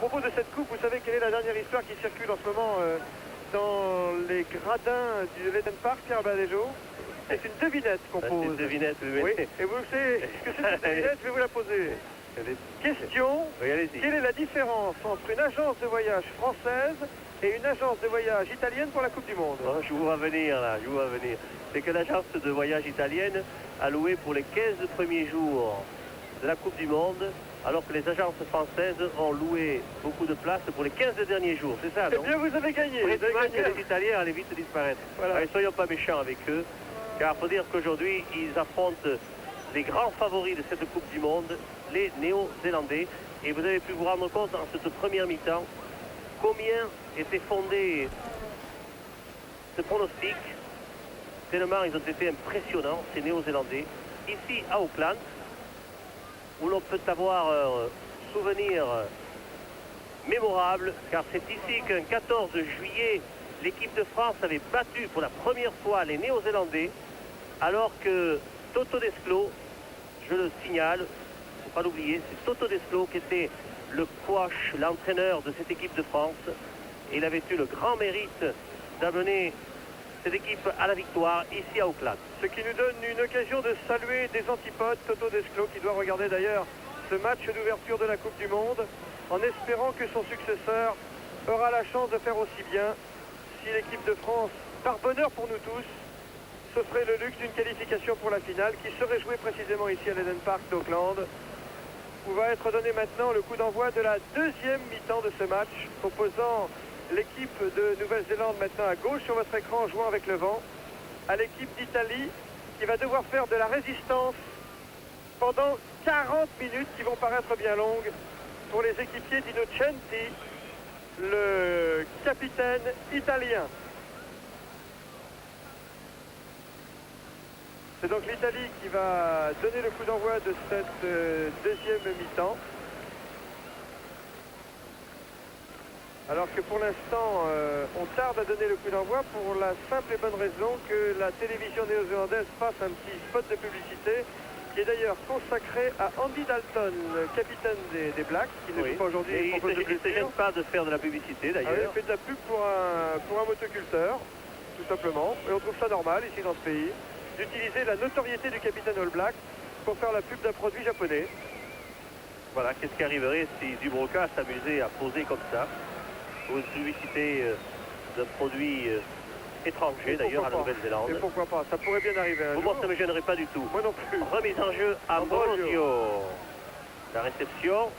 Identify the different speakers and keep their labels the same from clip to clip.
Speaker 1: propos de cette coupe, vous savez quelle est la dernière histoire qui circule en ce moment dans les gradins du Eden Park, Pierre Badejo? C'est une devinette qu'on pose.
Speaker 2: C'est une devinette,
Speaker 1: oui. Et vous savez ce que c'est cette devinette? Je vais vous la poser. Question, quelle est la différence entre une agence de voyage française et une agence de voyage italienne pour la Coupe du Monde?
Speaker 2: Oh, je vous vois venir là, je vous vois venir. C'est que l'agence de voyage italienne a loué pour les 15 premiers jours de la Coupe du Monde, alors que les agences françaises ont loué beaucoup de places pour les 15 derniers jours, c'est ça, non?
Speaker 1: Eh bien, vous avez gagné.
Speaker 2: Que les Italiens allaient vite disparaître.
Speaker 1: Voilà.
Speaker 2: Alors, soyons pas méchants avec eux, car il faut dire qu'aujourd'hui, ils affrontent les grands favoris de cette Coupe du Monde, les Néo-Zélandais. Et vous avez pu vous rendre compte en cette première mi-temps combien était fondé ce pronostic. Tellement ils ont été impressionnants, ces Néo-Zélandais. Ici à Auckland, où l'on peut avoir un souvenir mémorable, car c'est ici qu'un 14 juillet, l'équipe de France avait battu pour la première fois les Néo-Zélandais, alors que Toto Desclos, je le signale, il ne faut pas l'oublier, c'est Toto Desclos qui était le coach, l'entraîneur de cette équipe de France, et il avait eu le grand mérite d'amener cette équipe à la victoire ici à Auckland.
Speaker 1: Ce qui nous donne une occasion de saluer des antipodes, Toto Desclos, qui doit regarder d'ailleurs ce match d'ouverture de la Coupe du Monde, en espérant que son successeur aura la chance de faire aussi bien si l'équipe de France, par bonheur pour nous tous, s'offrait le luxe d'une qualification pour la finale qui serait jouée précisément ici à l'Eden Park d'Auckland, où va être donné maintenant le coup d'envoi de la deuxième mi-temps de ce match, opposant l'équipe de Nouvelle-Zélande maintenant à gauche sur votre écran, jouant avec le vent, à l'équipe d'Italie qui va devoir faire de la résistance pendant 40 minutes qui vont paraître bien longues pour les équipiers d'Innocenti, le capitaine italien. C'est donc l'Italie qui va donner le coup d'envoi de cette deuxième mi-temps. Alors que pour l'instant, on tarde à donner le coup d'envoi pour la simple et bonne raison que la télévision néo-zélandaise passe un petit spot de publicité qui est d'ailleurs consacré à Andy Dalton, le capitaine des Blacks, qui ne joue pas aujourd'hui.
Speaker 2: Et il ne se gêne pas de faire de la publicité d'ailleurs.
Speaker 1: Il fait de la pub pour un motoculteur, tout simplement. Et on trouve ça normal ici dans ce pays, d'utiliser la notoriété du capitaine All Black pour faire la pub d'un produit japonais.
Speaker 2: Voilà, qu'est-ce qui arriverait si Dubroca s'amusait à poser comme ça pour une publicité d'un produit étranger d'ailleurs à la Nouvelle-Zélande.
Speaker 1: Et pourquoi pas, ça pourrait bien arriver un jour.
Speaker 2: Moi, ça ne me gênerait pas du tout.
Speaker 1: Moi non plus.
Speaker 2: Remise en jeu à Ambrosio. La réception,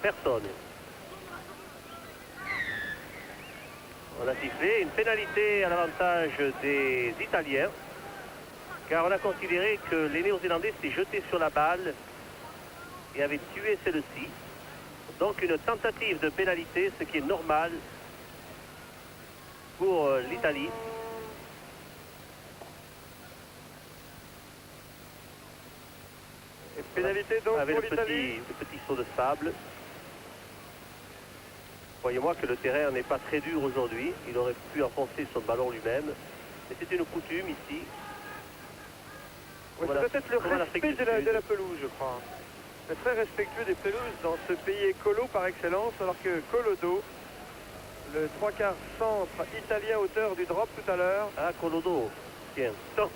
Speaker 2: personne. On a sifflé une pénalité à l'avantage des Italiens, car on a considéré que les Néo-Zélandais s'étaient jetés sur la balle et avaient tué celle-ci. Donc une tentative de pénalité, ce qui est normal pour l'Italie.
Speaker 1: Et pénalité donc
Speaker 2: avec
Speaker 1: pour l'Italie.
Speaker 2: le petit saut de sable. Croyez-moi que le terrain n'est pas très dur aujourd'hui. Il aurait pu enfoncer son ballon lui-même. Mais c'est une coutume ici.
Speaker 1: Ouais, c'est peut-être le respect de la pelouse, je crois. C'est très respectueux des pelouses dans ce pays écolo par excellence, alors que Colodo, le 3/4 centre italien auteur du drop tout à l'heure.
Speaker 2: Ah, Colodo, tiens.
Speaker 1: Donc,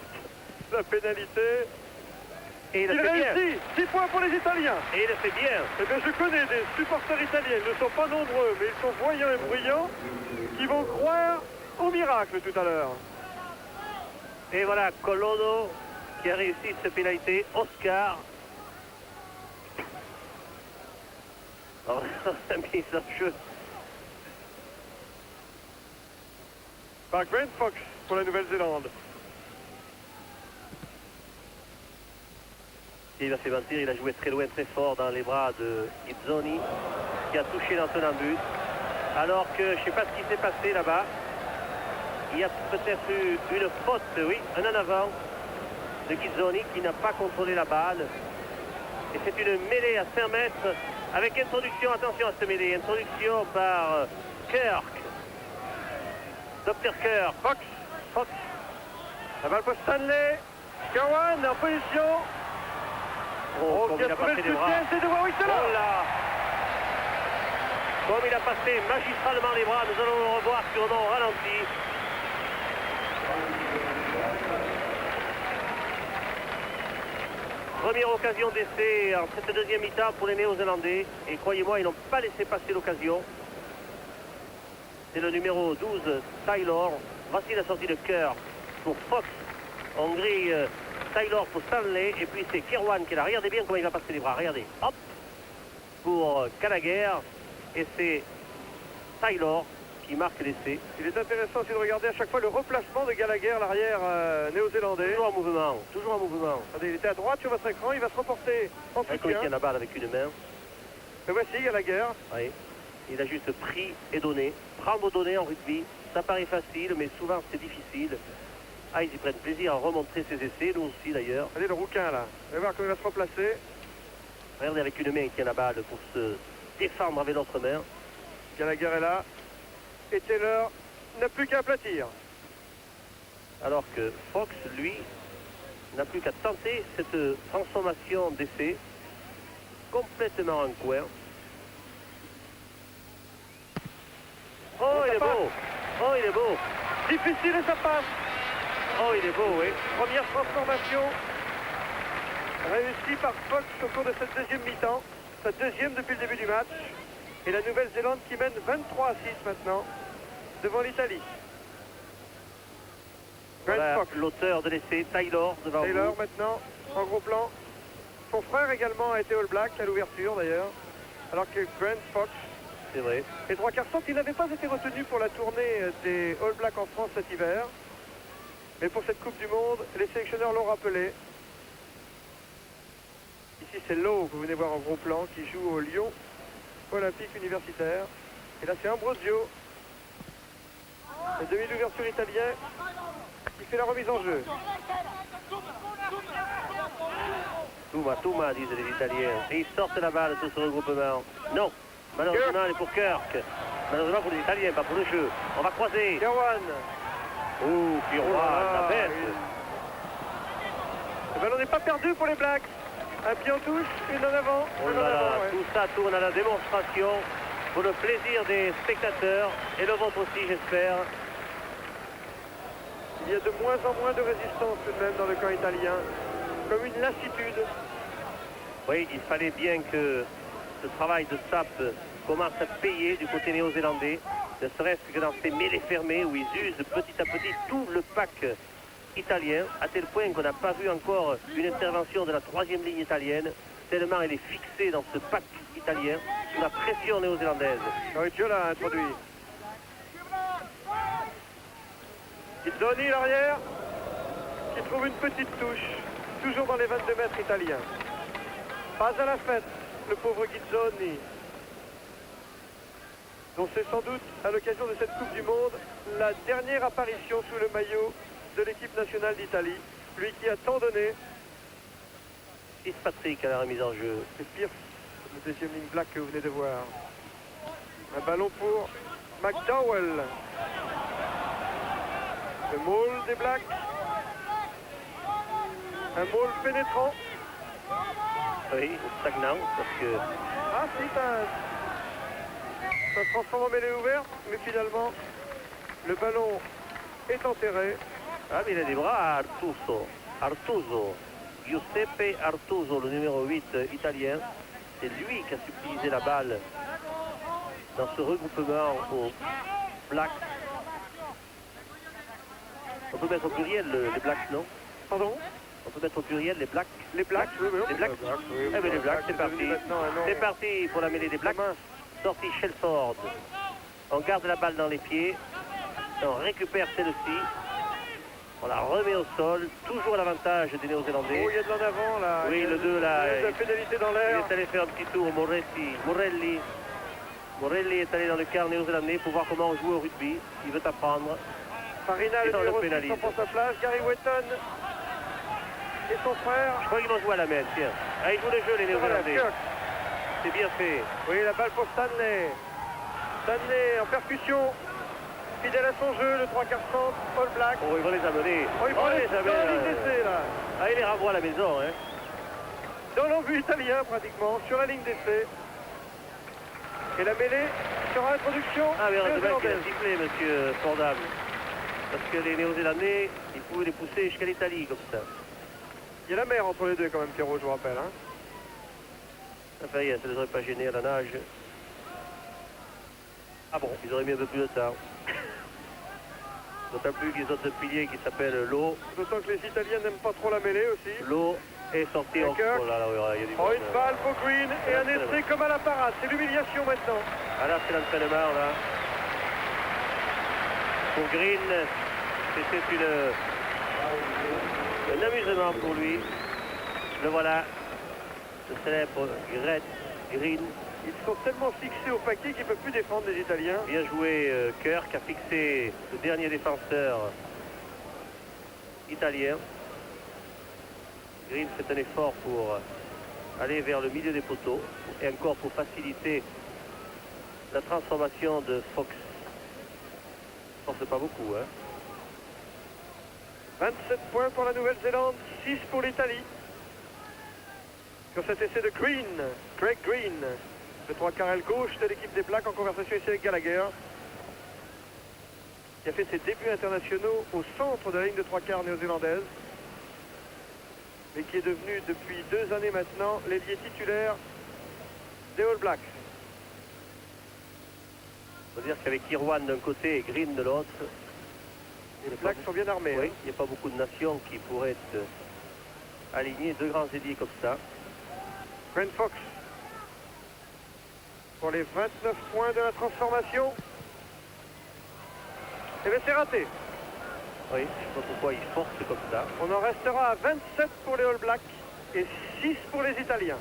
Speaker 1: la pénalité.
Speaker 2: Et il
Speaker 1: réussit 10 points pour les Italiens.
Speaker 2: Et il le fait bien.
Speaker 1: Eh bien, je connais des supporters italiens, ils ne sont pas nombreux, mais ils sont voyants et bruyants, qui vont croire au miracle tout à l'heure.
Speaker 2: Et voilà, Colodo qui a réussi cette pénalité. Oscar. Oh, la mise en jeu.
Speaker 1: Par Grant Fox pour la Nouvelle-Zélande.
Speaker 2: Il a fait mentir, il a joué très loin, très fort dans les bras de Izzoni, qui a touché l'Antonin but. Alors que je ne sais pas ce qui s'est passé là-bas. Il y a peut-être eu une faute, oui, un en avant de Ghizzoni qui n'a pas contrôlé la balle. Et c'est une mêlée à 5 mètres avec introduction, attention à cette mêlée, introduction par Kirk. Dr Kirk.
Speaker 1: Fox. La balle pour Stanley. Cowan en position.
Speaker 2: Oh,
Speaker 1: qui a trouvé le soutien, c'est de Warwick là.
Speaker 2: Oh là. Comme il a passé magistralement les bras, nous allons le revoir sûrement au ralenti. Première occasion d'essai en cette deuxième mi-temps pour les Néo-Zélandais. Et croyez-moi, ils n'ont pas laissé passer l'occasion. C'est le numéro 12, Taylor. Voici la sortie de cœur pour Fox. Hongrie, Taylor pour Stanley. Et puis c'est Kirwan qui est là. Regardez bien comment il va passer les bras. Regardez. Hop. Pour Gallagher. Et c'est Taylor qui marque l'essai.
Speaker 1: Il est intéressant aussi de regarder à chaque fois le replacement de Gallagher, l'arrière néo-zélandais.
Speaker 2: Toujours en mouvement. Toujours en mouvement.
Speaker 1: Regardez, il était à droite sur votre écran. Il va se reporter en
Speaker 2: Comme il
Speaker 1: soutien.
Speaker 2: tient la balle avec une main.
Speaker 1: Et voici Gallagher.
Speaker 2: Oui. Il a juste pris et donné. Prendre donner en rugby, ça paraît facile, mais souvent c'est difficile. Ah, ils y prennent plaisir à remontrer ses essais, nous aussi d'ailleurs.
Speaker 1: Regardez le rouquin là. Vous allez voir comment il va se replacer.
Speaker 2: Regardez, avec une main, il tient la balle pour se défendre avec l'autre main.
Speaker 1: Gallagher est là. Et Taylor n'a plus qu'à aplatir.
Speaker 2: Alors que Fox, lui, n'a plus qu'à tenter cette transformation d'essai complètement en coin. Oh, il est beau! Oh, il est beau!
Speaker 1: Difficile et ça passe.
Speaker 2: Oh, il est beau, oui.
Speaker 1: Première transformation réussie par Fox au cours de cette deuxième mi-temps. Sa deuxième depuis le début du match. Et la Nouvelle-Zélande qui mène 23-6 maintenant devant l'Italie. Grant
Speaker 2: Voilà
Speaker 1: Fox.
Speaker 2: l'auteur de l'essai, Taylor, devant
Speaker 1: Taylor
Speaker 2: vous.
Speaker 1: maintenant en gros plan. Son frère également a été All Black à l'ouverture d'ailleurs. Alors que Grant Fox,
Speaker 2: C'est vrai.
Speaker 1: les trois quarts centres, il n'avait pas été retenu pour la tournée des All Blacks en France cet hiver. Mais pour cette Coupe du Monde, les sélectionneurs l'ont rappelé. Ici c'est Lowe que vous venez voir en gros plan qui joue au Lyon Olympique Universitaire. Et là c'est Ambrosio, le demi d'ouverture italien, qui fait la remise en jeu.
Speaker 2: Touma, disent les Italiens. Et ils sortent la balle sur ce regroupement. Non, malheureusement, elle est pour Kirk. Malheureusement pour les Italiens, pas pour le jeu. On va croiser.
Speaker 1: Kirwan.
Speaker 2: Ouh, Kirwan, la bête.
Speaker 1: Le ballon n'est pas perdu pour les Blacks. Un pied en touche, une en avant,
Speaker 2: Oh
Speaker 1: une en
Speaker 2: là là,
Speaker 1: avant. Ouais.
Speaker 2: tout ça tourne à la démonstration pour le plaisir des spectateurs et le vôtre aussi, j'espère.
Speaker 1: Il y a de moins en moins de résistance tout de même dans le camp italien. Comme une lassitude.
Speaker 2: Oui, il fallait bien que ce travail de sape commence à payer du côté néo-zélandais, ne serait-ce que dans ces mêlées fermées où ils usent petit à petit tout le pack italien, à tel point qu'on n'a pas vu encore une intervention de la troisième ligne italienne, tellement elle est fixée dans ce pack italien, sous la pression néo-zélandaise.
Speaker 1: Mauricio l'a introduit. Guizzoni, l'arrière, qui trouve une petite touche, toujours dans les 22 mètres italiens. Pas à la fête, le pauvre Guizzoni, dont c'est sans doute, à l'occasion de cette Coupe du Monde, la dernière apparition sous le maillot de l'équipe nationale d'Italie. Lui qui a tant donné.
Speaker 2: Fitzpatrick à la remise en jeu.
Speaker 1: C'est Pierce, le deuxième ligne black que vous venez de voir. Un ballon pour McDowell. Le maul des Blacks. Un maul pénétrant.
Speaker 2: Oui, stagnant, parce que
Speaker 1: Ah si, ça se transforme en mêlée ouverte, mais finalement, le ballon est enterré.
Speaker 2: ah, mais il a des bras, Artuso. Giuseppe Artuso, le numéro 8 italien. C'est lui qui a subtilisé la balle dans ce regroupement au Blacks. On peut mettre au pluriel les Blacks, non?
Speaker 1: Pardon?
Speaker 2: On peut mettre au pluriel les Blacks.
Speaker 1: Les Blacks, oui, oui.
Speaker 2: Les Blacks.
Speaker 1: Oui,
Speaker 2: Eh bien, les Blacks, c'est parti.
Speaker 1: Maintenant, un nom.
Speaker 2: C'est parti pour la mêlée des Blacks. Sortie Shelford. On garde la balle dans les pieds. On récupère celle-ci. On la remet au sol. Toujours à l'avantage des Néo-Zélandais.
Speaker 1: Oh, il y a de l'en avant là.
Speaker 2: Oui,
Speaker 1: Il y a
Speaker 2: le 2 là.
Speaker 1: de la pénalité dans
Speaker 2: Il
Speaker 1: l'air.
Speaker 2: est allé faire un petit tour. Morelli est allé dans le quart néo-zélandais pour voir comment on joue au rugby. Il veut apprendre.
Speaker 1: Farina,
Speaker 2: Et
Speaker 1: le
Speaker 2: on le
Speaker 1: numéro 6,
Speaker 2: pénalise.
Speaker 1: prend sa place. Gary Wetton et son frère.
Speaker 2: Je crois qu'ils vont jouer à la main, tiens. Ah, ils jouent le jeu, les
Speaker 1: Voilà,
Speaker 2: Néo-Zélandais.
Speaker 1: Kirk.
Speaker 2: C'est bien fait.
Speaker 1: Oui, la balle pour Stanley. Stanley en percussion. Fidèle à son jeu, le 3 quarts centre, All Black.
Speaker 2: Oh, ils vont les amener.
Speaker 1: Oh, il prend
Speaker 2: les
Speaker 1: les dans la ligne
Speaker 2: amène.
Speaker 1: d'essai là.
Speaker 2: Ah, il les renvoie à la maison, hein.
Speaker 1: Dans l'embut italien pratiquement, sur la ligne d'essai. Et la mêlée sera introduction
Speaker 2: Ah, mais heureusement qu'il a
Speaker 1: néo-zélandaise.
Speaker 2: sifflé, monsieur Fordham. Parce que les Néo-Zélandais, ils pouvaient les pousser jusqu'à l'Italie comme ça.
Speaker 1: Il y a la mer entre les deux quand même, Pierrot, je vous rappelle. Hein.
Speaker 2: Enfin, ça ne les aurait pas gênés à la nage. Ah bon, ils auraient mis un peu plus de temps. D'autant plus qu'ils ont ce pilier qui s'appelle l'eau.
Speaker 1: D'autant que les Italiens n'aiment pas trop la mêlée aussi.
Speaker 2: L'eau est sortie en
Speaker 1: Kirk.
Speaker 2: oh là, là, il y a du
Speaker 1: Oh,
Speaker 2: monde.
Speaker 1: une balle pour Green et un essai comme à la parade. C'est l'humiliation maintenant.
Speaker 2: Ah là, c'est l'entraînement, là. Pour Green, c'était un amusement pour lui. Le voilà, le célèbre Green.
Speaker 1: Ils sont tellement fixés au paquet qu'ils ne peuvent plus défendre les Italiens.
Speaker 2: Bien joué, Kirk a fixé le dernier défenseur italien. Green fait un effort pour aller vers le milieu des poteaux et encore pour faciliter la transformation de Fox. Je pense pas beaucoup, hein.
Speaker 1: 27 points pour la Nouvelle-Zélande, 6 pour l'Italie. Sur cet essai de Green, Craig Green, le 3/4 aile gauche de l'équipe des Blacks en conversation ici avec Gallagher, qui a fait ses débuts internationaux au centre de la ligne de 3/4 néo-zélandaise, mais qui est devenu depuis 2 années maintenant l'ailier titulaire des All Blacks.
Speaker 2: Il faut dire qu'avec Irwan d'un côté et Green de l'autre,
Speaker 1: Les Blacks sont bien armés.
Speaker 2: oui,
Speaker 1: Hein.
Speaker 2: il n'y a pas beaucoup de nations qui pourraient être alignées, deux grands ailiers comme ça.
Speaker 1: Brent Fox pour les 29 points de la transformation. Et bien c'est raté.
Speaker 2: Oui, je ne sais pas pourquoi ils forcent comme ça.
Speaker 1: On en restera à 27 pour les All Blacks et 6 pour les Italiens.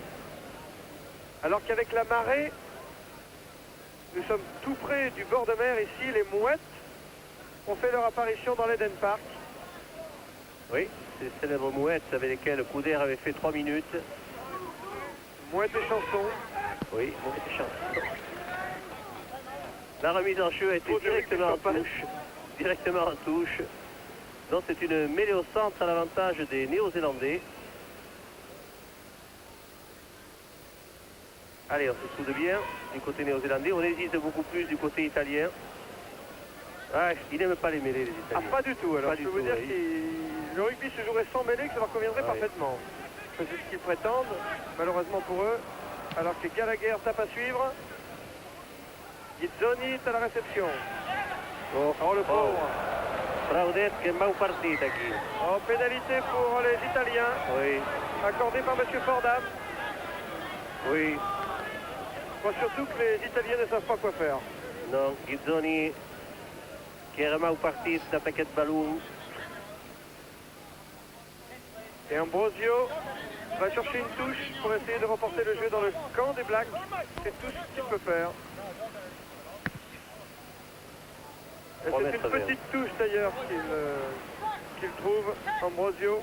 Speaker 1: Alors qu'avec la marée, nous sommes tout près du bord de mer ici. Les mouettes ont fait leur apparition dans l'Eden Park.
Speaker 2: Oui, c'est les célèbres mouettes avec lesquelles Couder avait fait 3 minutes.
Speaker 1: Mouettes et chansons.
Speaker 2: Oui, mouettes et chansons. La remise en jeu a été directement en touche. Directement en touche. Donc c'est une mêlée au centre à l'avantage des Néo-Zélandais. Allez, on se soude bien du côté néo-zélandais. On hésite beaucoup plus du côté italien. Ah, ils n'aiment pas les mêlées, les
Speaker 1: Ah,
Speaker 2: Italiens.
Speaker 1: pas du tout. Alors
Speaker 2: Pas
Speaker 1: je
Speaker 2: du
Speaker 1: peux vous
Speaker 2: tout,
Speaker 1: dire
Speaker 2: oui.
Speaker 1: que le rugby se jouerait sans mêlée, que ça leur conviendrait
Speaker 2: Ah oui.
Speaker 1: parfaitement. C'est ce qu'ils prétendent, malheureusement pour eux. Alors que Gallagher tape à suivre. Gizzoni est à la réception. Oh le pauvre.
Speaker 2: Fraudet che mau partita qui.
Speaker 1: Oh, pénalité pour les Italiens,
Speaker 2: Oui,
Speaker 1: accordée par M. Fordham.
Speaker 2: oui.
Speaker 1: Je crois surtout que les Italiens ne savent pas quoi faire.
Speaker 2: Non, Gizzoni che era mau partito da paquet de ballon.
Speaker 1: Et Ambrosio va chercher une touche pour essayer de remporter le jeu dans le camp des Blacks. C'est tout ce qu'il peut faire. Et c'est une petite touche d'ailleurs qu'il trouve, Ambrosio.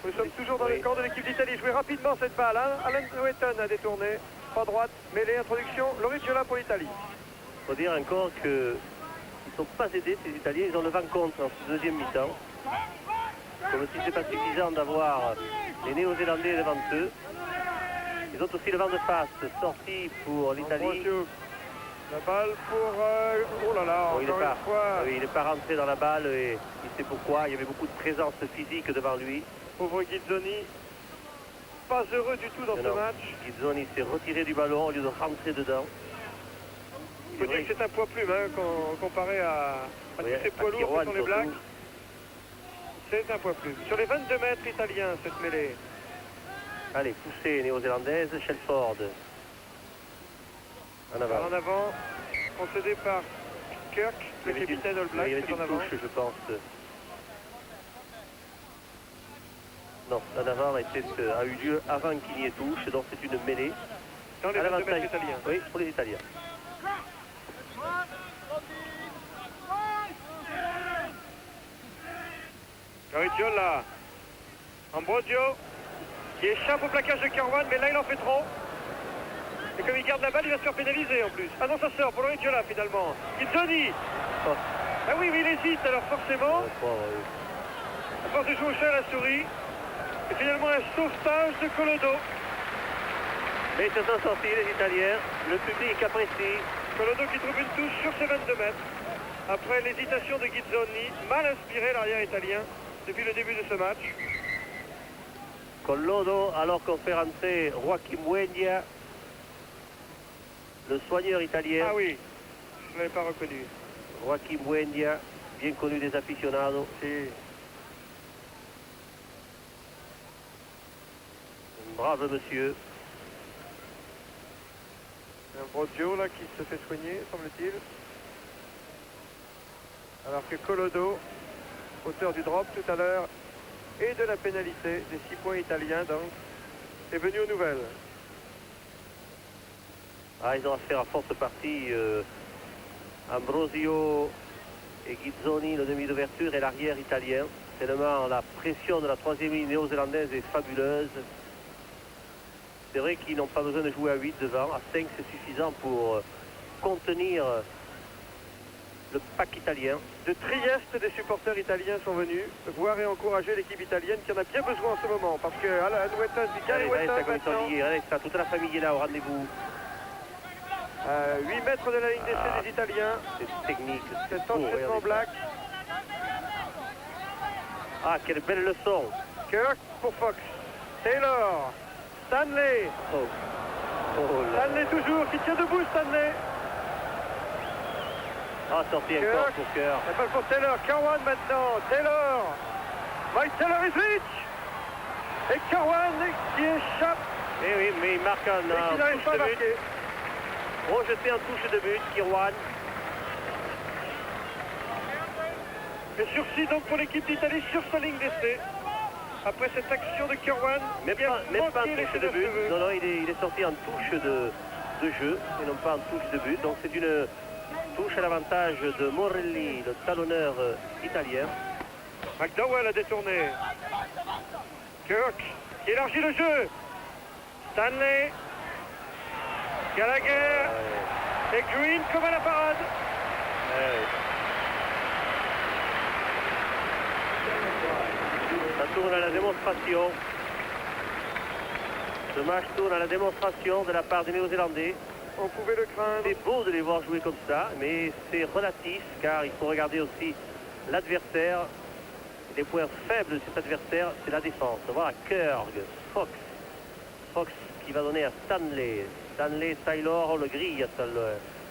Speaker 1: Nous sommes toujours dans le camp de l'équipe d'Italie. Jouez rapidement cette balle. Hein. Alan Wetton a détourné. Pas droite, mêlée, introduction. Lorigiola pour l'Italie.
Speaker 2: Il faut dire encore qu'ils ne sont pas aidés, ces Italiens. Ils ont le vent contre en deuxième mi-temps. Comme si c'est pas suffisant d'avoir les Néo-Zélandais devant eux. Ils ont aussi le vent de face, sorti pour l'Italie.
Speaker 1: Ambrosio. La balle pour... oh là là,
Speaker 2: Bon, il
Speaker 1: encore
Speaker 2: n'est
Speaker 1: une
Speaker 2: pas,
Speaker 1: fois.
Speaker 2: oui, il n'est pas rentré dans la balle et il sait pourquoi. Il y avait beaucoup de présence physique devant lui.
Speaker 1: Pauvre Gizzoni. Pas heureux du tout dans ce
Speaker 2: Non,
Speaker 1: match.
Speaker 2: Gizzoni s'est retiré du ballon au lieu de rentrer dedans.
Speaker 1: Il faut dire que c'est un poids plume hein, comparé à tous ces poids lourds
Speaker 2: Kirouan,
Speaker 1: qui sont les
Speaker 2: surtout.
Speaker 1: Blacks. C'est un poids plume. Sur les 22 mètres italiens, cette mêlée.
Speaker 2: Allez, poussée néo-zélandaise, Shelford. En avant.
Speaker 1: En avant, concédé par Kirk, le capitaine All Black,
Speaker 2: il y avait
Speaker 1: c'est en
Speaker 2: une
Speaker 1: avant.
Speaker 2: touche, je pense. Non, en avant a eu lieu avant qu'il y ait touche, donc c'est une mêlée.
Speaker 1: Dans les
Speaker 2: À
Speaker 1: 22 mètres
Speaker 2: l'avantage-
Speaker 1: italiens.
Speaker 2: Oui, pour les Italiens.
Speaker 1: Garigiola. Ambrosio, qui échappe au plaquage de Kirwan, mais là il en fait trop. Et comme il garde la balle, il va se faire pénaliser en plus. Ah non, ça sort pour Garigiola finalement. Gizzoni.
Speaker 2: Oh.
Speaker 1: Ah oui, mais il hésite, alors forcément, à force de jouer au chat à la souris, et finalement un sauvetage de Colodo.
Speaker 2: Mais ils se sont sortis les Italiens, le public apprécie.
Speaker 1: Colodo qui trouve une touche sur ses 22 mètres. Après l'hésitation de Ghizzoni, mal inspiré l'arrière italien depuis le début de ce match.
Speaker 2: Collodi, alors qu'on fait rentrer Joaquim Buendia, le soigneur italien.
Speaker 1: Ah oui, je ne l'avais pas reconnu.
Speaker 2: Joaquim Buendia, bien connu des aficionados.
Speaker 1: Si.
Speaker 2: Un brave monsieur.
Speaker 1: Un Brodio là qui se fait soigner, semble-t-il. Alors que Colodo, auteur du drop tout à l'heure, et de la pénalité des 6 points italiens, donc, est venu aux nouvelles.
Speaker 2: Ah, ils ont affaire à forte partie Ambrosio et Ghizzoni, le demi d'ouverture, et l'arrière italien. Tellement la pression de la troisième ligne néo-zélandaise est fabuleuse. C'est vrai qu'ils n'ont pas besoin de jouer à 8 devant. À 5, c'est suffisant pour contenir le pack italien.
Speaker 1: De Trieste, des supporters italiens sont venus voir et encourager l'équipe italienne qui en a bien besoin en ce moment. Parce que Alouetta,
Speaker 2: Regardez ça, toute la famille est là au rendez-vous.
Speaker 1: 8 mètres de la ligne d'essai des Italiens.
Speaker 2: C'est technique.
Speaker 1: Cet
Speaker 2: beau,
Speaker 1: enchaînement
Speaker 2: regardez.
Speaker 1: black.
Speaker 2: Ah, quelle belle leçon.
Speaker 1: Kirk pour Fox. Taylor. Stanley.
Speaker 2: Oh. Oh là.
Speaker 1: Stanley toujours, qui tient debout Stanley.
Speaker 2: Ah, sorti
Speaker 1: Kirk.
Speaker 2: encore pour cœur.
Speaker 1: La balle pour Taylor. Kerwan maintenant. Taylor. Mike Taylor is reach. Et Kerwan qui échappe
Speaker 2: Eh oui, mais il marque un
Speaker 1: et qui n'arrive
Speaker 2: touche
Speaker 1: pas à
Speaker 2: de but.
Speaker 1: marquer.
Speaker 2: Rejeté en touche de but, Kirwan.
Speaker 1: Le sursis donc pour l'équipe d'Italie sur sa ligne d'essai. Après cette action de Kerwan,
Speaker 2: Même
Speaker 1: qui a
Speaker 2: pas en
Speaker 1: manqué
Speaker 2: touche
Speaker 1: l'effet
Speaker 2: de but.
Speaker 1: cheveux.
Speaker 2: Non, non, il est sorti en touche de jeu et non pas en touche de but. Donc c'est une touche à l'avantage de Morelli, le talonneur italien.
Speaker 1: McDowell a détourné. Kirk qui élargit le jeu. Stanley. Gallagher. Et Green comme à la parade.
Speaker 2: Ça tourne à la démonstration. Ce match tourne à la démonstration de la part des Néo-Zélandais.
Speaker 1: On pouvait le craindre.
Speaker 2: C'est beau de les voir jouer comme ça, mais c'est relatif car il faut regarder aussi l'adversaire. Les points faibles de cet adversaire, c'est la défense. Voilà, Kerg, Fox. Fox qui va donner à Stanley. Stanley, Taylor, on le grille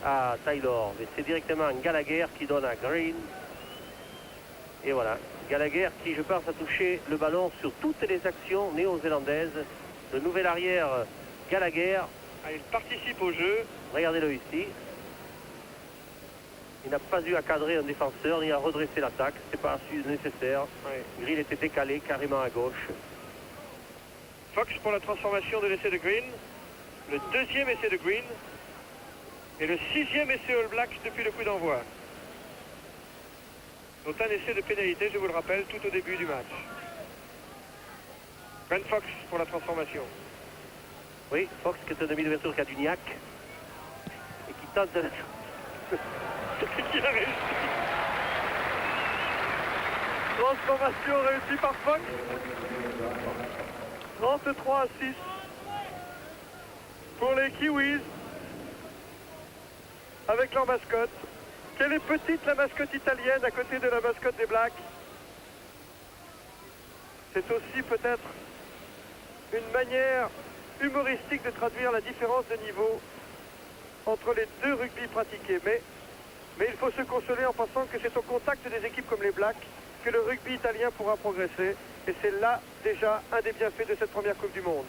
Speaker 2: à Taylor. Mais c'est directement Gallagher qui donne à Green. Et voilà, Gallagher qui, je pense, a touché le ballon sur toutes les actions néo-zélandaises. Le nouvel arrière Gallagher.
Speaker 1: Ah, il participe au jeu.
Speaker 2: Regardez-le ici. Il n'a pas eu à cadrer un défenseur ni à redresser l'attaque. Ce n'est pas nécessaire.
Speaker 1: Ouais.
Speaker 2: Green était décalé carrément à gauche.
Speaker 1: Fox pour la transformation de l'essai de Green. Le deuxième essai de Green. Et le 6e essai All Blacks depuis le coup d'envoi. Donc un essai de pénalité, je vous le rappelle, tout au début du match. Ben Fox pour la transformation.
Speaker 2: Oui, Fox qui est un demi d'ouverture Caduniac et qui tente de...
Speaker 1: Il a réussi. Transformation réussie par Fox. 33 à 6 pour les Kiwis avec leur mascotte. Quelle est petite la mascotte italienne à côté de la mascotte des Blacks. C'est aussi peut-être une manière humoristique de traduire la différence de niveau entre les deux rugby pratiqués. Mais il faut se consoler en pensant que c'est au contact des équipes comme les Blacks que le rugby italien pourra progresser. Et c'est là déjà un des bienfaits de cette première Coupe du Monde.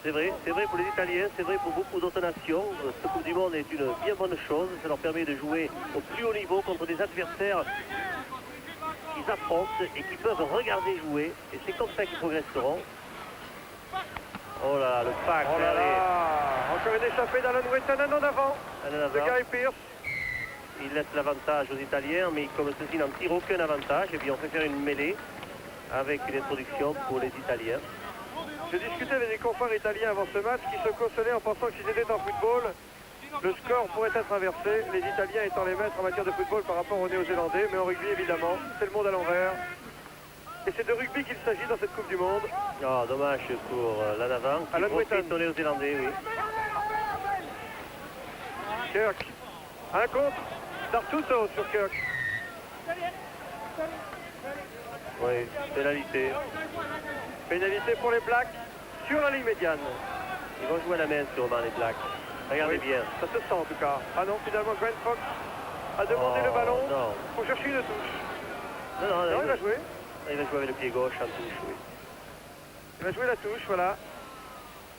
Speaker 2: C'est vrai pour les Italiens, c'est vrai pour beaucoup d'autres nations. Cette Coupe du Monde est une bien bonne chose. Ça leur permet de jouer au plus haut niveau contre des adversaires qu'ils affrontent et qui peuvent regarder jouer. Et c'est comme ça qu'ils progresseront. Oh là, le pack.
Speaker 1: Oh là là, encore une échappée d'Alan Wettonen en avant. De Gary Pearce.
Speaker 2: Il laisse l'avantage aux Italiens, mais comme ceux-ci n'en tirent aucun avantage, et bien on fait faire une mêlée avec une introduction pour les Italiens.
Speaker 1: Je discutais avec des confrères italiens avant ce match qui se consolaient en pensant que s'ils étaient en football, le score pourrait être inversé, les Italiens étant les maîtres en matière de football par rapport aux Néo-Zélandais, mais en rugby évidemment, c'est le monde à l'envers. Et c'est de rugby qu'il s'agit dans cette Coupe du Monde.
Speaker 2: Oh, dommage pour l'en avant. Qui
Speaker 1: Alan
Speaker 2: profite
Speaker 1: Wetton.
Speaker 2: aux Néo-Zélandais, oui.
Speaker 1: Kirk. Un contre d'Artuso sur Kirk.
Speaker 2: Oui, pénalité.
Speaker 1: Pénalité pour les Blacks sur la ligne médiane.
Speaker 2: Ils vont jouer à la main sûrement les Blacks. Regardez
Speaker 1: Oui,
Speaker 2: bien.
Speaker 1: ça se sent en tout cas. Ah non, finalement Grant Fox a demandé
Speaker 2: Oh,
Speaker 1: le ballon
Speaker 2: non.
Speaker 1: pour chercher une touche.
Speaker 2: Non,
Speaker 1: Non, il va jouer.
Speaker 2: il va jouer avec le pied gauche en touche, oui.
Speaker 1: Il va jouer la touche, voilà.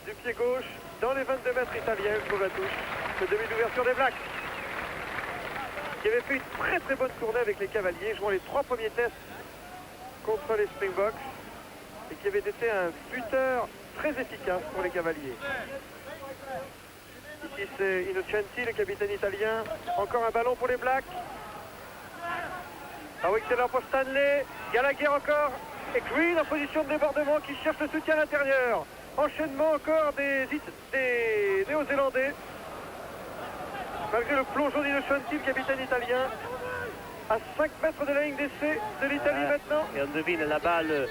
Speaker 1: Du pied gauche, dans les 22 mètres italiens, il trouve la touche. Le demi d'ouverture des Blacks. Qui avait fait une très très bonne tournée avec les Cavaliers, jouant les 3 premiers tests contre les Springboks. Et qui avait été un buteur très efficace pour les Cavaliers. Ici c'est Innocenti, le capitaine italien. Encore un ballon pour les Blacks. Avec Taylor pour Stanley. Gallagher encore. Et Green en position de débordement qui cherche le soutien à l'intérieur. Enchaînement encore des Néo-Zélandais. Malgré le plongeon d'Innocenti, le capitaine italien. À 5 mètres de la ligne d'essai de l'Italie maintenant.
Speaker 2: Et on devine la balle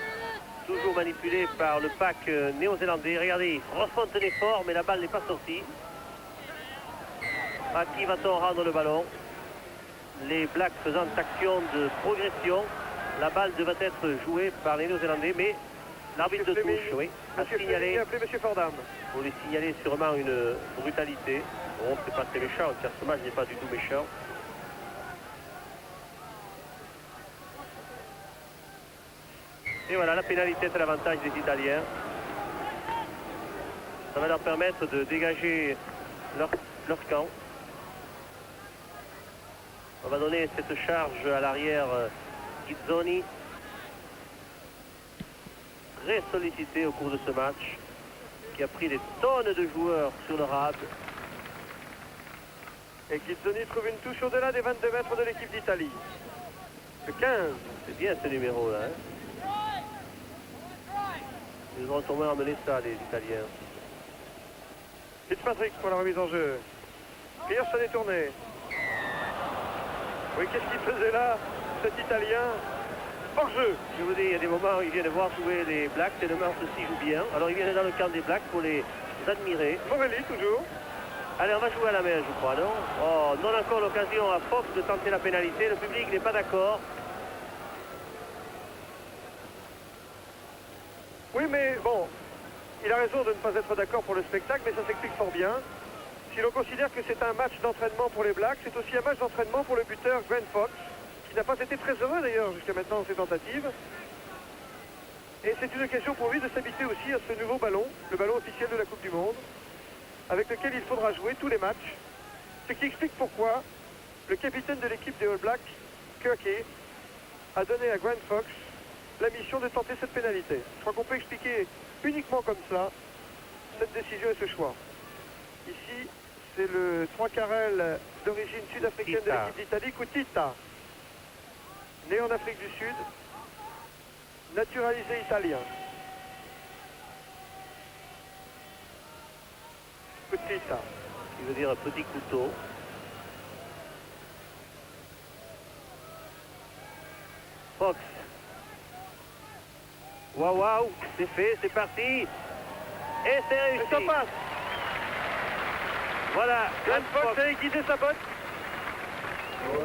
Speaker 2: toujours manipulée par le pack néo-zélandais. Regardez, il refontenait fort, mais la balle n'est pas sortie. À qui va-t-on rendre le ballon? Les Blacks faisant action de progression. La balle devait être jouée par les Néo-Zélandais, mais l'arbitre de touche, oui, a signalé,
Speaker 1: appelé M. Fordham.
Speaker 2: pour lui signaler sûrement une brutalité. Bon, c'est pas très méchant, car ce match n'est pas du tout méchant. Et voilà, la pénalité, c'est l'avantage des Italiens. Ça va leur permettre de dégager leur camp. On va donner cette charge à l'arrière Ghizzoni. Très sollicité au cours de ce match, qui a pris des tonnes de joueurs sur le rab.
Speaker 1: Et Ghizzoni trouve une touche au-delà des 22 mètres de l'équipe d'Italie. Le 15.
Speaker 2: C'est bien ce numéro-là. Hein. Ils vont sûrement emmener ça, les Italiens.
Speaker 1: Fitzpatrick pour la remise en jeu. Pierce a détourné. Oui, qu'est-ce qu'il faisait là, cet Italien? Hors-jeu.
Speaker 2: Je vous dis, il y a des moments où ils viennent voir jouer les Blacks et le match aussi joue bien. Alors ils viennent dans le camp des Blacks pour les admirer.
Speaker 1: Morelli toujours.
Speaker 2: Allez, on va jouer à la main, je crois, non? Oh, non encore l'occasion à Fox de tenter la pénalité. Le public n'est pas d'accord.
Speaker 1: Oui, mais bon, il a raison de ne pas être d'accord pour le spectacle, mais ça s'explique fort bien. Si l'on considère que c'est un match d'entraînement pour les Blacks, c'est aussi un match d'entraînement pour le buteur Grant Fox, qui n'a pas été très heureux d'ailleurs jusqu'à maintenant dans ses tentatives. Et c'est une occasion pour lui de s'habituer aussi à ce nouveau ballon, le ballon officiel de la Coupe du Monde, avec lequel il faudra jouer tous les matchs. Ce qui explique pourquoi le capitaine de l'équipe des All Blacks, Kirky, a donné à Grant Fox la mission de tenter cette pénalité. Je crois qu'on peut expliquer uniquement comme cela cette décision et ce choix. Ici, c'est le 3 carrel d'origine sud-africaine de l'équipe d'Italie, Kutita. Né en Afrique du Sud, naturalisé italien. Kutita.
Speaker 2: Qui veut dire un petit couteau. Fox. Waouh, waouh, c'est fait, c'est parti. Et c'est réussi.
Speaker 1: Et ça passe.
Speaker 2: Voilà,
Speaker 1: Grant Fox a aiguisé sa botte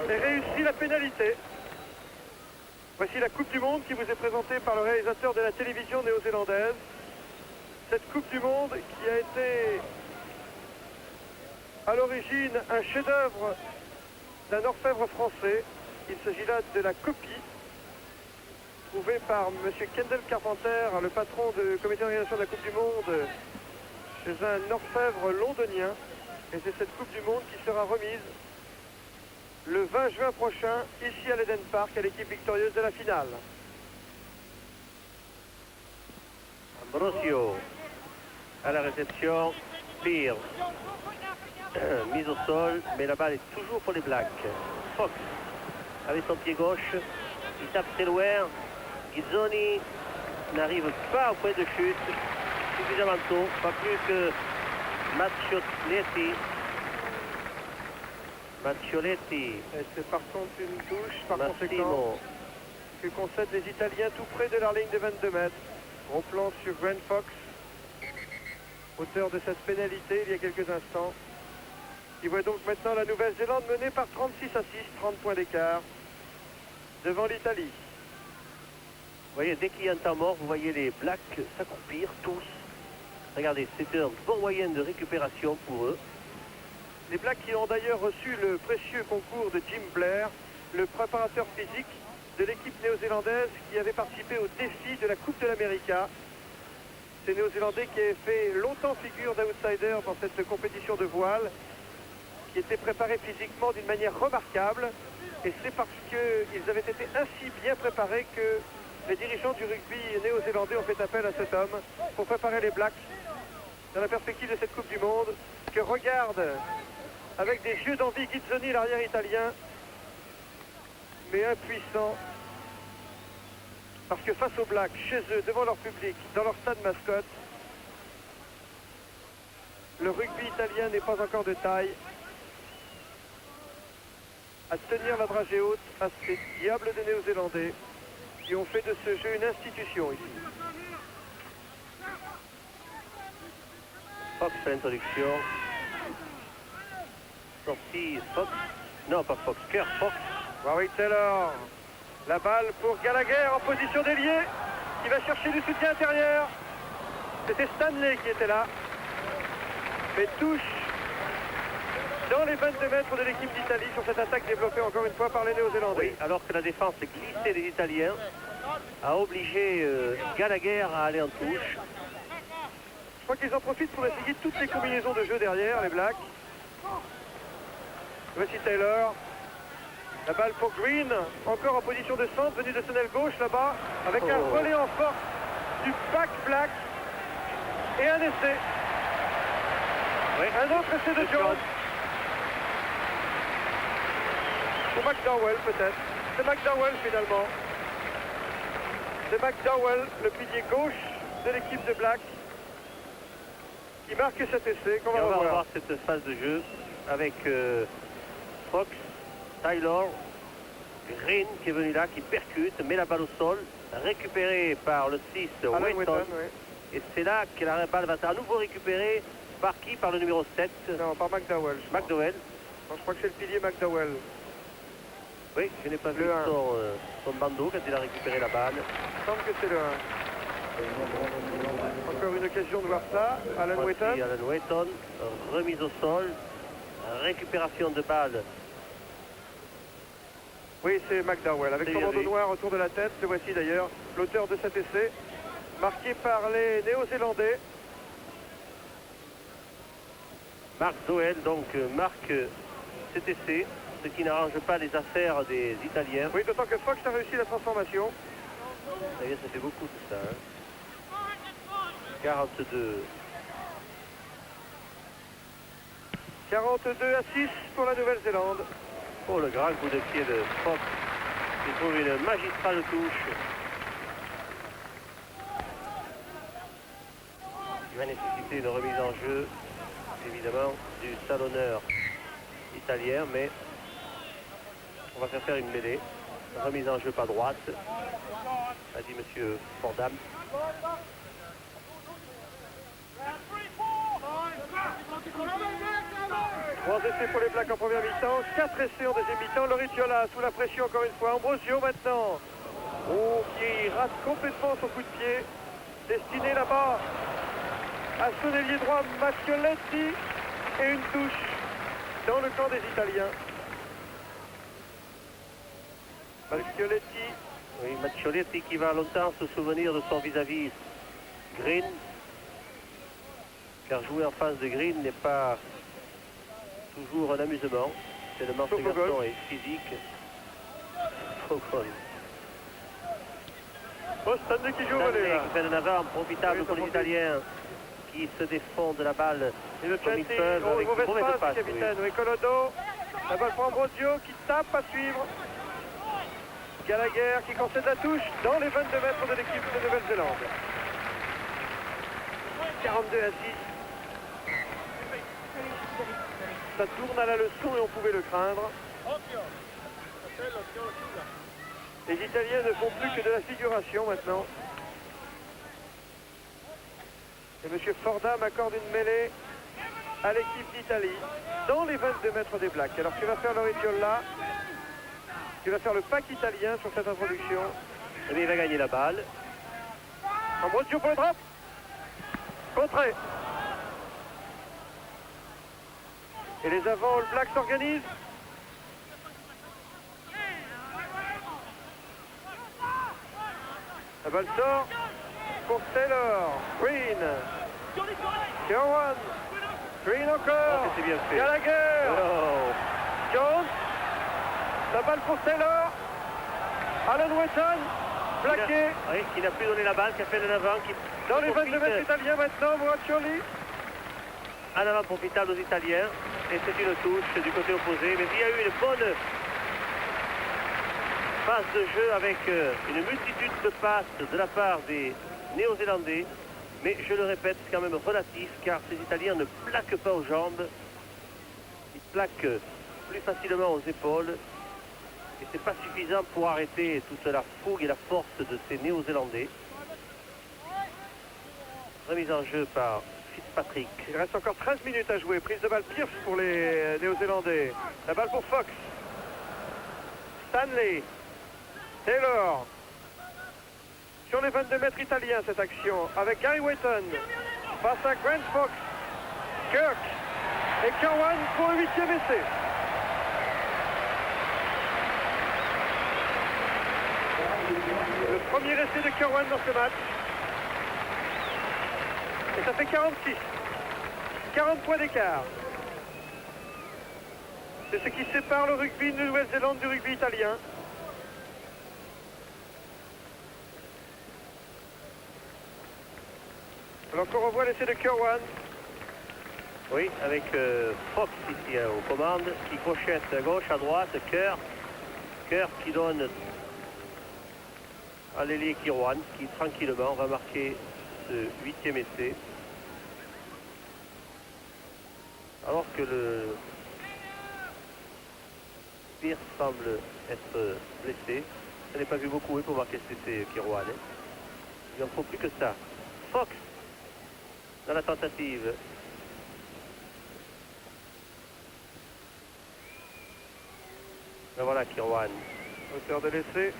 Speaker 1: et réussi la pénalité. Voici la Coupe du Monde qui vous est présentée par le réalisateur de la télévision néo-zélandaise. Cette Coupe du Monde qui a été à l'origine un chef-d'œuvre d'un orfèvre français. Il s'agit là de la copie trouvée par M. Kendall Carpenter, le patron du comité d'organisation de la Coupe du Monde, chez un orfèvre londonien. Et c'est cette Coupe du Monde qui sera remise le 20 juin prochain, ici à l'Eden Park, à l'équipe victorieuse de la finale.
Speaker 2: Ambrosio à la réception. Pierce. Mise au sol, mais la balle est toujours pour les Blacks. Fox avec son pied gauche. Il tape très loin. Ghizzoni n'arrive pas au point de chute. Suffisamment tôt. Pas plus que Maccioletti.
Speaker 1: Et c'est par contre une touche, par
Speaker 2: Massimo.
Speaker 1: conséquent, que concèdent les Italiens tout près de leur ligne de 22 mètres. Gros plan sur Grant Fox, auteur de cette pénalité il y a quelques instants. Il voit donc maintenant la Nouvelle-Zélande menée par 36 à 6, 30 points d'écart devant l'Italie.
Speaker 2: Vous voyez, dès qu'il y a un temps mort, vous voyez les Blacks s'accroupir tous. Regardez, c'est un bon moyen de récupération pour eux.
Speaker 1: Les Blacks qui ont d'ailleurs reçu le précieux concours de Jim Blair, le préparateur physique de l'équipe néo-zélandaise qui avait participé au défi de la Coupe de l'Amérique. Ces Néo-Zélandais qui avaient fait longtemps figure d'outsider dans cette compétition de voile, qui étaient préparés physiquement d'une manière remarquable. Et c'est parce qu'ils avaient été ainsi bien préparés que les dirigeants du rugby néo-zélandais ont fait appel à cet homme pour préparer les Blacks dans la perspective de cette Coupe du Monde, que regarde avec des yeux d'envie Guizzoni, l'arrière italien, mais impuissant, parce que face aux Blacks, chez eux, devant leur public, dans leur stade mascotte, le rugby italien n'est pas encore de taille à tenir la dragée haute à ces diables de Néo-Zélandais qui ont fait de ce jeu une institution ici.
Speaker 2: Fox fait l'introduction. Sortie Fox. Non, pas Fox, Kerr Fox.
Speaker 1: Warwick Taylor. La balle pour Gallagher en position d'ailier qui va chercher du soutien intérieur. C'était Stanley qui était là. Mais touche dans les 22 mètres de l'équipe d'Italie sur cette attaque développée encore une fois par les Néo-Zélandais.
Speaker 2: Oui, alors que la défense glissée des Italiens a obligé Gallagher à aller en touche.
Speaker 1: Je crois qu'ils en profitent pour essayer toutes les combinaisons de jeu derrière, les Blacks. Voici Taylor. La balle pour Green, encore en position de centre, venu de son aile gauche là-bas, avec un relais en force du back Black. Et un essai.
Speaker 2: Oui.
Speaker 1: Un autre essai de Jones. Ou McDowell peut-être. C'est McDowell finalement. C'est McDowell, le pilier gauche de l'équipe de Black, qui marque cet essai qu'on
Speaker 2: Et
Speaker 1: va
Speaker 2: on va
Speaker 1: revoir.
Speaker 2: revoir cette phase de jeu avec Fox, Taylor, Green qui est venu là, qui percute, met la balle au sol, récupéré par le 6
Speaker 1: Alan
Speaker 2: Wetton.
Speaker 1: Wetton, oui.
Speaker 2: Et c'est là que la balle va être à nouveau récupérée par qui? Par le numéro 7,
Speaker 1: Non, par McDowell. je crois.
Speaker 2: McDowell.
Speaker 1: Non, je crois que c'est le pilier McDowell.
Speaker 2: Oui, je n'ai pas vu
Speaker 1: Le 1.
Speaker 2: son bandeau quand il a récupéré la balle.
Speaker 1: Il me semble que c'est le 1. Encore une occasion de voir ça. Alan
Speaker 2: Voici
Speaker 1: Wetton.
Speaker 2: Alan Wetton, remise au sol, récupération de balle.
Speaker 1: Oui, c'est McDowell. Avec
Speaker 2: C'est
Speaker 1: son
Speaker 2: bien
Speaker 1: bandeau
Speaker 2: vu.
Speaker 1: noir autour de la tête. Le voici d'ailleurs, l'auteur de cet essai. Marqué par les Néo-Zélandais.
Speaker 2: Mark Doel donc marque cet essai, ce qui n'arrange pas les affaires des Italiens.
Speaker 1: Oui, d'autant que Fox a réussi la transformation.
Speaker 2: Ça y est, ça fait beaucoup tout ça. Hein. 42.
Speaker 1: 42 à 6 pour la Nouvelle-Zélande.
Speaker 2: Oh, le grand coup de pied de Fox qui trouve une magistrale touche. Il va nécessiter une remise en jeu, évidemment, du talonneur italien, mais on va faire une mêlée. Remise en jeu pas droite, a dit monsieur Fordham.
Speaker 1: Trois essais pour les Blacks en première mi-temps, 4 essais en deuxième mi-temps. Loriciola sous la pression encore une fois. Ambrosio maintenant. Oh, qui rate complètement son coup de pied. Destiné là-bas à son ailier droit Maccioletti. Et une touche dans le camp des Italiens. Maccioletti.
Speaker 2: Oui, Maccioletti qui va longtemps se souvenir de son vis-à-vis Green. Car jouer en face de Green n'est pas toujours un amusement. Tellement ce
Speaker 1: Sauf au
Speaker 2: garçon
Speaker 1: golf.
Speaker 2: est physique. Au golf.
Speaker 1: Oh, Stanley qui joue au volley
Speaker 2: Stanley
Speaker 1: là.
Speaker 2: qui fait un avant profitable
Speaker 1: Oui,
Speaker 2: pour les
Speaker 1: ça
Speaker 2: Italiens qui se défendent de la balle
Speaker 1: Et le
Speaker 2: comme ils
Speaker 1: Chanty,
Speaker 2: peuvent avec
Speaker 1: mauvaise
Speaker 2: une mauvaise
Speaker 1: passe
Speaker 2: passe.
Speaker 1: du capitaine. Oui, Colodo. La balle pour Ambrosio qui tape à suivre. Gallagher qui concède la touche dans les 22 mètres de l'équipe de Nouvelle-Zélande. 42 à 6. Ça tourne à la leçon et on pouvait le craindre. Les Italiens ne font plus que de la figuration maintenant. Et M. Forda m'accorde une mêlée à l'équipe d'Italie dans les 22 mètres des Blacks. Alors tu vas faire l'Origiola, tu vas faire le pack italien sur cette introduction.
Speaker 2: Mais il va gagner la balle.
Speaker 1: Ambrosio pour le drop. Contré. Et les avants All Blacks s'organisent. La balle sort pour Taylor. Green. Kerwan. Green encore.
Speaker 2: Oh, c'est bien fait.
Speaker 1: Gallagher.
Speaker 2: Oh.
Speaker 1: Jones. La balle pour Taylor. Alan Wetton. Plaqué.
Speaker 2: Oui, qui n'a plus donné la balle, qui a fait en avant. Qui
Speaker 1: Dans les
Speaker 2: profite
Speaker 1: 22 mètres italiens maintenant, Muraccioli.
Speaker 2: En avant profitable aux Italiens. Et c'est une touche du côté opposé. Mais il y a eu une bonne phase de jeu avec une multitude de passes de la part des Néo-Zélandais. Mais je le répète, c'est quand même relatif car ces Italiens ne plaquent pas aux jambes. Ils plaquent plus facilement aux épaules. Et c'est pas suffisant pour arrêter toute la fougue et la force de ces Néo-Zélandais. Remise en jeu par Fitzpatrick.
Speaker 1: Il reste encore 13 minutes à jouer. Prise de balle Pierce pour les Néo-Zélandais. La balle pour Fox. Stanley. Taylor. Sur les 22 mètres italiens, cette action. Avec Gary Wetton. Face à Grant Fox. Kirk. Et Kerwan pour le 8e essai. Le premier essai de Kerwan dans ce match. Et ça fait 46. 40 points d'écart. C'est ce qui sépare le rugby de Nouvelle-Zélande du rugby italien. Alors qu'on revoit l'essai de Kerwan.
Speaker 2: Oui, avec Fox ici aux commandes, qui crochette à gauche, à droite, Kerr qui donne à l'ailier Kirwan, qui tranquillement va marquer ce 8e essai. Alors que le Pierce semble être blessé. Je n'ai pas vu beaucoup pour marquer cet essai Kirwan. Il n'en faut plus que ça. Fox dans la tentative. Et voilà Kirwan.
Speaker 1: Auteur de l'essai.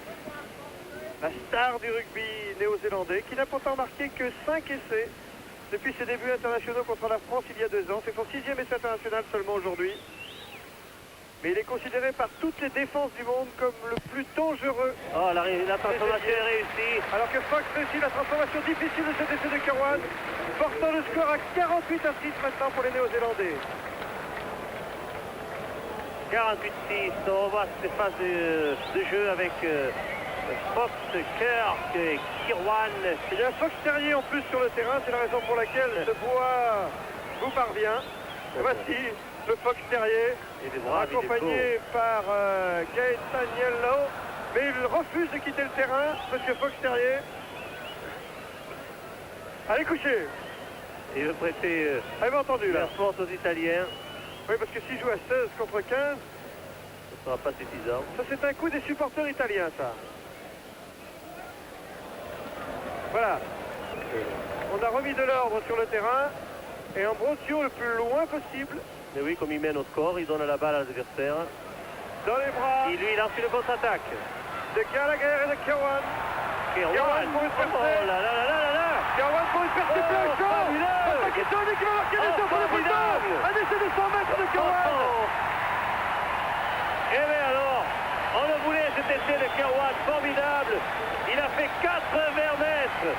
Speaker 1: La star du rugby néo-zélandais qui n'a pourtant marqué que 5 essais depuis ses débuts internationaux contre la France il y a 2 ans. C'est son 6e essai international seulement aujourd'hui. Mais il est considéré par toutes les défenses du monde comme le plus dangereux.
Speaker 2: Oh, la transformation est réussie.
Speaker 1: Alors que Fox réussit la transformation difficile de cet essai de Kerwan, portant le score à 48 à 6 maintenant pour les Néo-Zélandais.
Speaker 2: 48-6, on revoit cette phase de jeu avec Fox, Kirk et Kirwan.
Speaker 1: Il y a Fox Terrier en plus sur le terrain, c'est la raison pour laquelle ce bois vous parvient. Voici le Fox Terrier, accompagné par Gaetaniello, mais il refuse de quitter le terrain, monsieur Fox Terrier. Allez coucher.
Speaker 2: Il veut prêter
Speaker 1: Avez-vous entendu là?
Speaker 2: la force aux Italiens.
Speaker 1: Oui, parce que s'il joue à 16 contre 15,
Speaker 2: Ce ne sera pas suffisant.
Speaker 1: ça c'est un coup des supporters italiens, ça. Voilà. On a remis de l'ordre sur le terrain et Ambrosio le plus loin possible.
Speaker 2: Mais oui, comme il mène au score, il donne la balle à l'adversaire.
Speaker 1: Dans les bras
Speaker 2: Et lui, il lance une contre-attaque.
Speaker 1: de Gallagher et de Kerwan.
Speaker 2: Kerwan.
Speaker 1: pour une
Speaker 2: Oh
Speaker 1: percée.
Speaker 2: là là là là là.
Speaker 1: Kerwan pour une percée
Speaker 2: Oh,
Speaker 1: plein champ.
Speaker 2: formidable.
Speaker 1: Attaque Tony qui va marquer l'essai pour le poteau.
Speaker 2: Formidable.
Speaker 1: Un essai de 100 mètres de Kerwan.
Speaker 2: Et bien alors, on le voulait cet essai de Kerwan, formidable. Il a fait 80 mètres.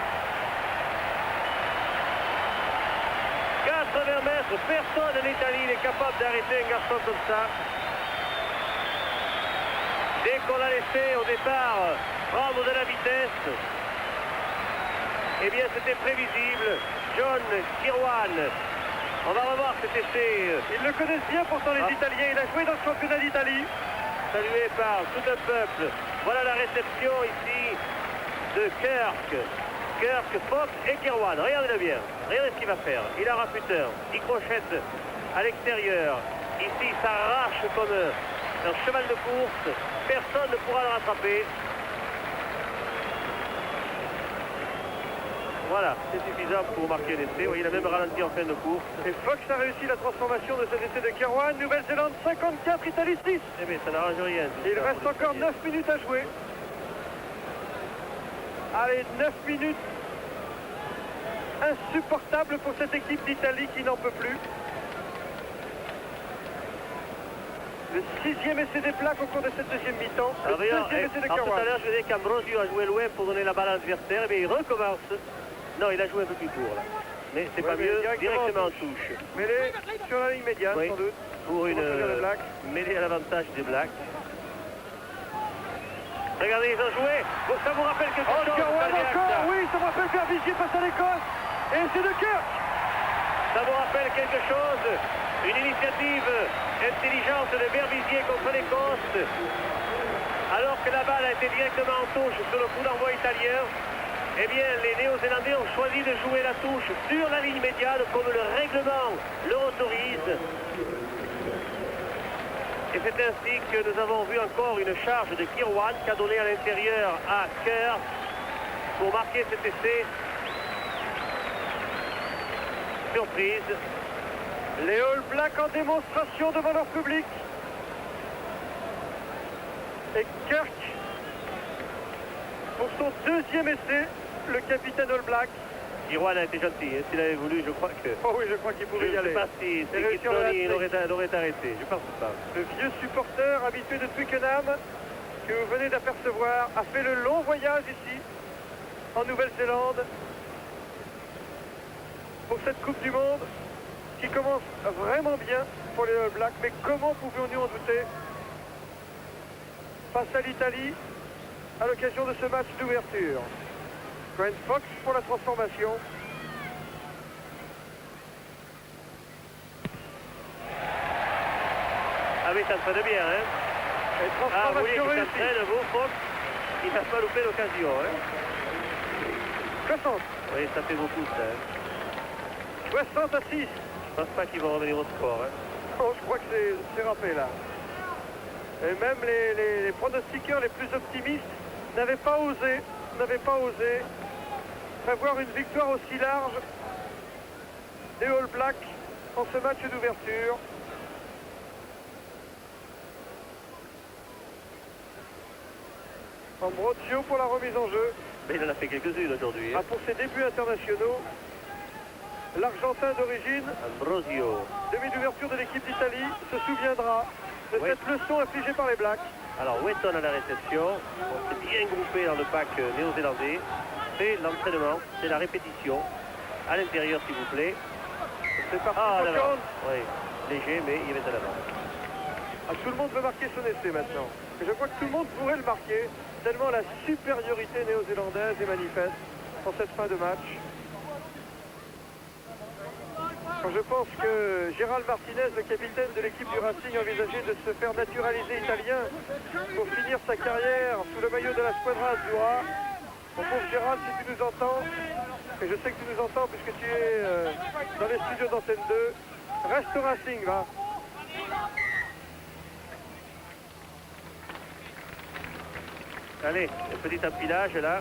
Speaker 2: 80 mètres, personne en Italie n'est capable d'arrêter un garçon comme ça. Dès qu'on l'a laissé au départ prendre de la vitesse, eh bien c'était prévisible. John Kirwan, on va revoir cet essai.
Speaker 1: Ils le connaissent bien pourtant les Italiens. Il a joué dans le championnat d'Italie.
Speaker 2: Salué par tout un peuple. Voilà la réception ici de Kirk. Kirk, Fox et Kirwan. Regardez-le bien. Regardez ce qu'il va faire. Il a raputeur. Il crochette à l'extérieur. Ici, il s'arrache comme un cheval de course. Personne ne pourra le rattraper. Voilà, c'est suffisant pour marquer l'essai. Oui, il a même ralenti en fin de course.
Speaker 1: Et Fox a réussi la transformation de cet essai de Kirwan. Nouvelle-Zélande 54, Italie 6.
Speaker 2: Eh bien, ça n'arrange rien. tout
Speaker 1: Il
Speaker 2: ça,
Speaker 1: reste
Speaker 2: pour les
Speaker 1: encore
Speaker 2: Italiens.
Speaker 1: 9 minutes à jouer. Allez, 9 minutes insupportables pour cette équipe d'Italie qui n'en peut plus. Le 6e essai des plaques au cours de cette deuxième mi-temps. Le
Speaker 2: Alors, voyons,
Speaker 1: deuxième essai de
Speaker 2: tout à
Speaker 1: Kirwan.
Speaker 2: l'heure, je disais qu'Ambrosio a joué loin pour donner la balle à l'adversaire. Eh bien, il recommence. Non, il a joué un peu plus court, là. Mais c'est
Speaker 1: Ouais,
Speaker 2: pas
Speaker 1: mais
Speaker 2: mieux,
Speaker 1: directement
Speaker 2: directement
Speaker 1: en
Speaker 2: en touche.
Speaker 1: Mêlée sur la ligne médiane,
Speaker 2: Oui.
Speaker 1: sans doute.
Speaker 2: Pour une
Speaker 1: retenir les Blacks.
Speaker 2: mêlée à l'avantage des Blacks. Regardez, ils ont joué. Bon, ça vous rappelle quelque
Speaker 1: Oh,
Speaker 2: chose
Speaker 1: Kirwan
Speaker 2: Cardiac,
Speaker 1: encore,
Speaker 2: ça.
Speaker 1: oui, ça me rappelle Verbizier face à l'Écosse. Et c'est de Kirk.
Speaker 2: Ça vous rappelle quelque chose? Une initiative intelligente de Berbizier contre l'Écosse. Alors que la balle a été directement en touche sur le coup d'envoi italien, eh bien, les Néo-Zélandais ont choisi de jouer la touche sur la ligne médiane comme le règlement le autorise. Et c'est ainsi que nous avons vu encore une charge de Kirwan qui a donné à l'intérieur à Kerr pour marquer cet essai. Surprise.
Speaker 1: Les All Blacks en démonstration devant leur public. Et Kirk, pour son deuxième essai, le capitaine All Black.
Speaker 2: Kirwan a été gentil, hein. S'il avait voulu, je crois que...
Speaker 1: Oh oui, je crois qu'il
Speaker 2: Je
Speaker 1: pouvait
Speaker 2: ne
Speaker 1: y
Speaker 2: sais
Speaker 1: aller.
Speaker 2: pas si
Speaker 1: Et réussir le
Speaker 2: Gibson
Speaker 1: hat-trick.
Speaker 2: l'aurait arrêté. Je pense pas.
Speaker 1: Le vieux supporter habitué de Twickenham, que vous venez d'apercevoir, a fait le long voyage ici, en Nouvelle-Zélande, pour cette Coupe du Monde, qui commence vraiment bien pour les All Blacks. Mais comment pouvions-nous en douter face à l'Italie, à l'occasion de ce match d'ouverture? Grant Fox pour la transformation.
Speaker 2: Ah oui, ça s'entraîne bien, hein.
Speaker 1: Et
Speaker 2: Ah, vous voulez
Speaker 1: transformation
Speaker 2: qu'il
Speaker 1: réussie.
Speaker 2: s'entraîne, vous, Fox? Il ne fasse pas louper l'occasion, hein.
Speaker 1: 60.
Speaker 2: Oui, ça fait beaucoup, ça. Hein.
Speaker 1: 60 à 6.
Speaker 2: Je pense pas qu'ils vont revenir au sport, hein.
Speaker 1: Oh, je crois que c'est râpé là. Et même les pronostiqueurs les plus optimistes n'avaient pas osé prévoir une victoire aussi large des All Blacks en ce match d'ouverture. Ambrosio pour la remise en jeu.
Speaker 2: Mais il en a fait quelques-unes aujourd'hui, hein.
Speaker 1: Ah, pour ses débuts internationaux, l'Argentin d'origine,
Speaker 2: Ambrosio.
Speaker 1: demi d'ouverture de l'équipe d'Italie, se souviendra de
Speaker 2: Oui.
Speaker 1: cette leçon infligée par les Blacks.
Speaker 2: Alors, Wetton à la réception. On s'est bien groupé dans le pack néo-zélandais. C'est l'entraînement, c'est la répétition. À l'intérieur, s'il vous plaît.
Speaker 1: C'est parti
Speaker 2: Ah,
Speaker 1: pour
Speaker 2: d'avance.
Speaker 1: Cairns.
Speaker 2: Oui, léger, mais il y avait de l'avance.
Speaker 1: Ah, tout le monde veut marquer son essai maintenant. Et je crois que tout le monde pourrait le marquer, tellement la supériorité néo-zélandaise est manifeste en cette fin de match. Quand je pense que Gérald Martinez, le capitaine de l'équipe du Racing, envisageait de se faire naturaliser italien pour finir sa carrière sous le maillot de la Squadra Azzurra. Mon pauvre Gérald, si tu nous entends, et je sais que tu nous entends puisque tu es dans les studios d'Antenne 2, reste au Racing, va.
Speaker 2: Allez, un petit empilage là.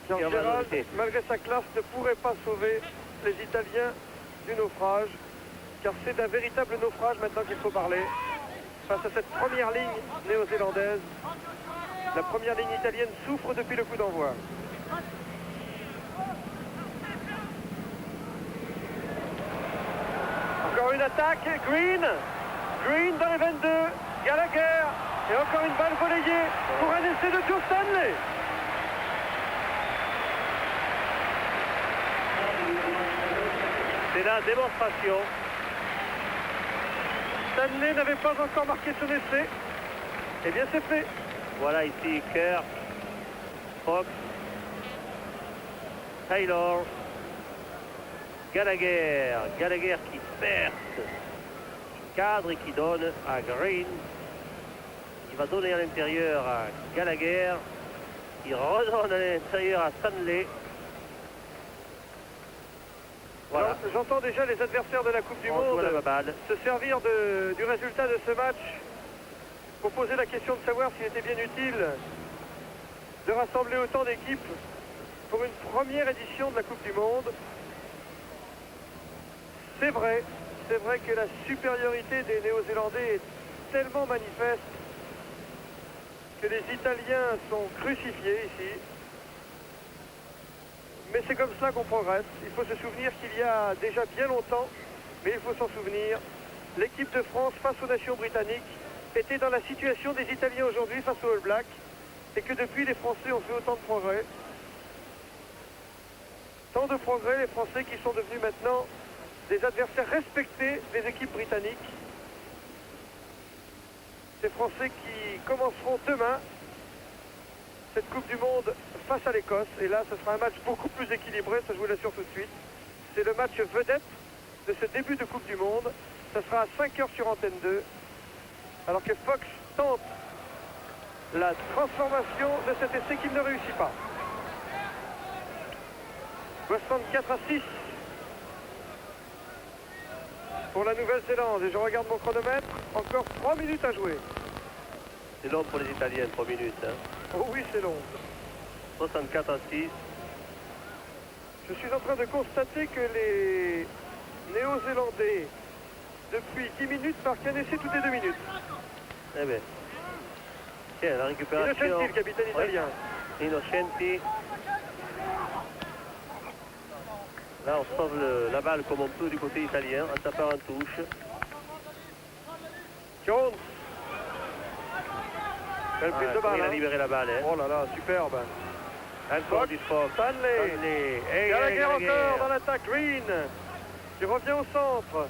Speaker 1: Jean
Speaker 2: Et on va
Speaker 1: Gérald,
Speaker 2: lancer.
Speaker 1: malgré sa classe, ne pourrait pas sauver les Italiens du naufrage, car c'est d'un véritable naufrage maintenant qu'il faut parler. Face à cette première ligne néo-zélandaise, la première ligne italienne souffre depuis le coup d'envoi. Encore une attaque, Green dans les 22, Gallagher, et encore une balle relayée pour un essai de Joe Stanley.
Speaker 2: C'est la démonstration.
Speaker 1: Stanley n'avait pas encore marqué son essai. Eh bien, c'est fait.
Speaker 2: Voilà ici Kerr, Fox, Taylor, Gallagher qui perce, qui cadre et qui donne à Green, qui va donner à l'intérieur à Gallagher, qui redonne à l'intérieur à Stanley. Voilà,
Speaker 1: J'entends déjà les adversaires de la Coupe du
Speaker 2: on joue
Speaker 1: Monde
Speaker 2: à la balle.
Speaker 1: se servir du résultat de ce match pour poser la question de savoir s'il était bien utile de rassembler autant d'équipes pour une première édition de la Coupe du Monde. C'est vrai que la supériorité des Néo-Zélandais est tellement manifeste que les Italiens sont crucifiés ici. Mais c'est comme ça qu'on progresse. Il faut se souvenir qu'il y a déjà bien longtemps, mais il faut s'en souvenir, l'équipe de France face aux nations britanniques était dans la situation des Italiens aujourd'hui face aux All Blacks, et que depuis les Français ont fait autant de progrès. Tant de progrès, les Français qui sont devenus maintenant des adversaires respectés des équipes britanniques. Ces Français qui commenceront demain cette Coupe du Monde face à l'Écosse. Et là, ce sera un match beaucoup plus équilibré, ça je vous l'assure tout de suite. C'est le match vedette de ce début de Coupe du Monde. Ça sera à 5h sur Antenne 2. Alors que Fox tente la transformation de cet essai qui ne réussit pas. 64-6 pour la Nouvelle-Zélande. Et je regarde mon chronomètre. Encore 3 minutes à jouer.
Speaker 2: C'est long pour les Italiens, 3 minutes. Hein.
Speaker 1: Oh oui, c'est long.
Speaker 2: 64-6.
Speaker 1: Je suis en train de constater que les Néo-Zélandais, depuis 10 minutes, marquent un essai toutes les 2 minutes.
Speaker 2: Eh bien. Tiens, la récupération.
Speaker 1: Innocenti, le capitaine italien.
Speaker 2: Innocenti. Là, on sauve la balle comme on peut du côté italien, en tapant en touche.
Speaker 1: Jones. Belle prise de balle.
Speaker 2: Il a libéré la balle. Hein.
Speaker 1: Oh là là, superbe.
Speaker 2: Encore du Fox.
Speaker 1: Stanley.
Speaker 2: Hey,
Speaker 1: Gallagher encore dans l'attaque. Green qui revient au centre.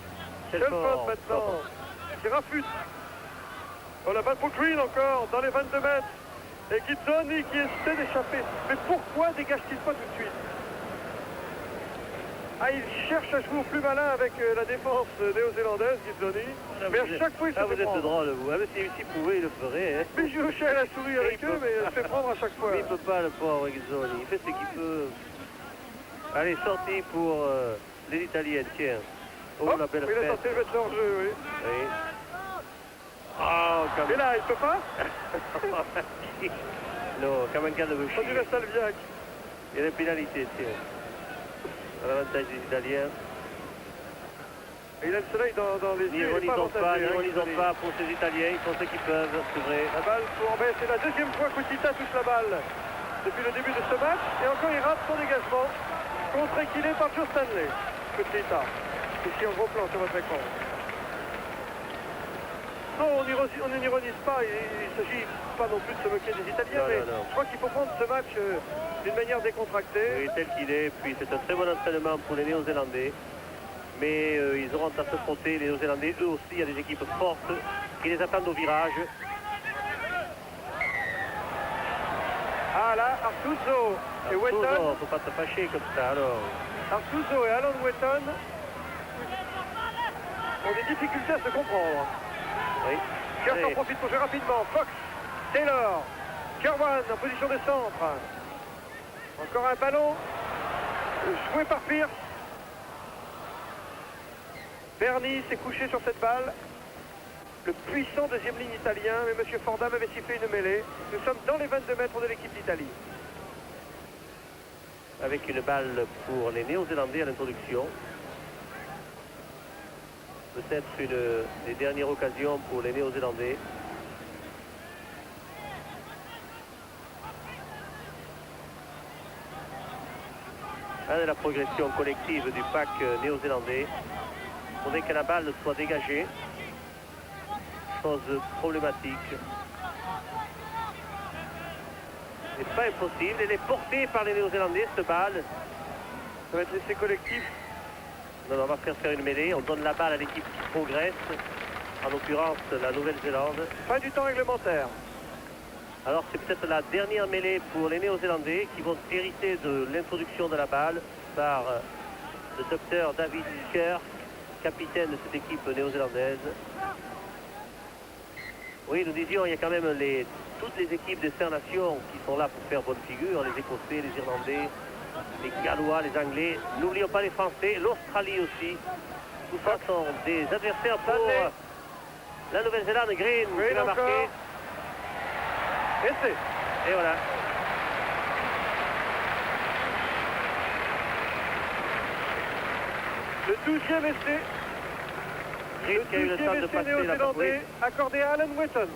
Speaker 1: Shelford maintenant. Qui rafute. Oh, la balle pour Green encore dans les 22 mètres. Et Ghizzoni qui essaie d'échapper. Mais pourquoi dégage-t-il pas tout de suite? Ah, il cherche à jouer au plus malin avec la défense néo-zélandaise, Ghizzoni. Mais à chaque fois, il se fait
Speaker 2: vous êtes
Speaker 1: prendre.
Speaker 2: drôle, vous. Ah, s'il pouvait, il le ferait. Hein.
Speaker 1: Mais je joue au chat et la souris avec eux, mais il se fait prendre à chaque fois.
Speaker 2: Mais il ne peut pas, le pauvre Ghizzoni. Il fait ce qu'il peut. Allez, sortie pour les Italiens, tiens. Oh,
Speaker 1: Hop,
Speaker 2: la belle
Speaker 1: il a
Speaker 2: fête.
Speaker 1: tenté de mettre leur jeu, oui.
Speaker 2: Oui. Oh, comme...
Speaker 1: Et là, il peut pas.
Speaker 2: Non, Kamenka ne veut
Speaker 1: On dirait
Speaker 2: chier.
Speaker 1: Salviac.
Speaker 2: Il y a une pénalité, tiens. À l'avantage des Italiens.
Speaker 1: Et il a le soleil dans les yeux.
Speaker 2: N'ironisons pas pour ces Italiens, ils font ce qu'ils peuvent, c'est vrai.
Speaker 1: La balle pour... Ben, c'est la deuxième fois qu'Oussita touche la balle depuis le début de ce match. Et encore, il rate son dégagement. Contre-équilé par Joe Stanley. Oussita. Ici en gros plan sur votre écran. Non, on n'ironise pas. Il ne s'agit pas non plus de se moquer des Italiens.
Speaker 2: Non,
Speaker 1: mais
Speaker 2: non.
Speaker 1: je crois qu'il faut prendre ce match d'une manière décontractée.
Speaker 2: Oui, tel qu'il est, puis c'est un très bon entraînement pour les Néo-Zélandais. Mais ils auront à se frotter, les Néo-Zélandais, eux aussi, il y a des équipes fortes qui les attendent au virage.
Speaker 1: Ah là, Artuso et Wetton.
Speaker 2: Faut pas te fâcher comme ça, alors.
Speaker 1: Artuso et Alan Wetton ont des difficultés à se comprendre.
Speaker 2: Oui.
Speaker 1: Kirk en
Speaker 2: Allez.
Speaker 1: profite pour jouer rapidement. Fox, Taylor, Kerwan en position de centre. Encore un ballon joué par Pierce. Bernie s'est couché sur cette balle. Le puissant deuxième ligne italien, mais M. Fordham avait sifflé une mêlée. Nous sommes dans les 22 mètres de l'équipe d'Italie.
Speaker 2: Avec une balle pour les Néo-Zélandais à l'introduction. Peut-être une des dernières occasions pour les Néo-Zélandais. Là, de la progression collective du pack néo-zélandais. Il faudrait que la balle soit dégagée. Chose problématique. Ce n'est pas impossible. Elle est portée par les Néo-Zélandais, cette balle.
Speaker 1: Ça va être l'essai collectif.
Speaker 2: Non, on va faire une mêlée. On donne la balle à l'équipe qui progresse. En l'occurrence, la Nouvelle-Zélande.
Speaker 1: Fin du temps réglementaire.
Speaker 2: Alors, c'est peut-être la dernière mêlée pour les Néo-Zélandais qui vont hériter de l'introduction de la balle par le docteur David Kirk, capitaine de cette équipe néo-zélandaise. Oui, nous disions, il y a quand même toutes les équipes des 5 nations qui sont là pour faire bonne figure. Les Écossais, les Irlandais, les Gallois, les Anglais. N'oublions pas les Français, l'Australie aussi. Tout ça sont des adversaires pour la Nouvelle-Zélande. Green qui va marquer.
Speaker 1: Essai.
Speaker 2: Et voilà.
Speaker 1: Le 12e essai.
Speaker 2: Green qui a eu le temps de
Speaker 1: 12e essai
Speaker 2: passer la
Speaker 1: néo-zélandais accordé à Alan Wheaton.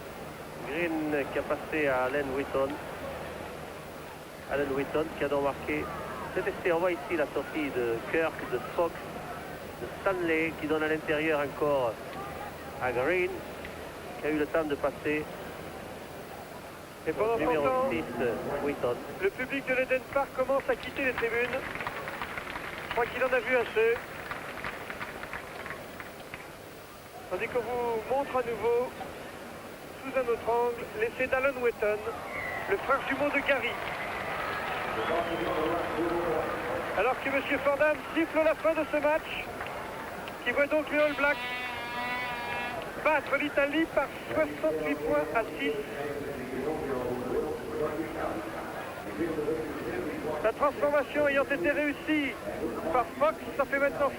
Speaker 2: Green qui a passé à Alan Wheaton. Alan Wheaton qui a donc marqué cet essai. On voit ici la sortie de Kirk, de Fox, de Stanley qui donne à l'intérieur encore à Green qui a eu le temps de passer.
Speaker 1: Et pendant ce
Speaker 2: Numéro
Speaker 1: temps,
Speaker 2: 6, Wheaton.
Speaker 1: le public de l'Eden Park commence à quitter les tribunes. Je crois qu'il en a vu assez. Tandis qu'on vous montre à nouveau, sous un autre angle, l'essai d'Alan Wheaton, le frère jumeau de Gary. Alors que M. Fordham siffle la fin de ce match, qui voit donc les All Blacks battre l'Italie par 68 points à 6. La transformation ayant été réussie par Fox, ça fait maintenant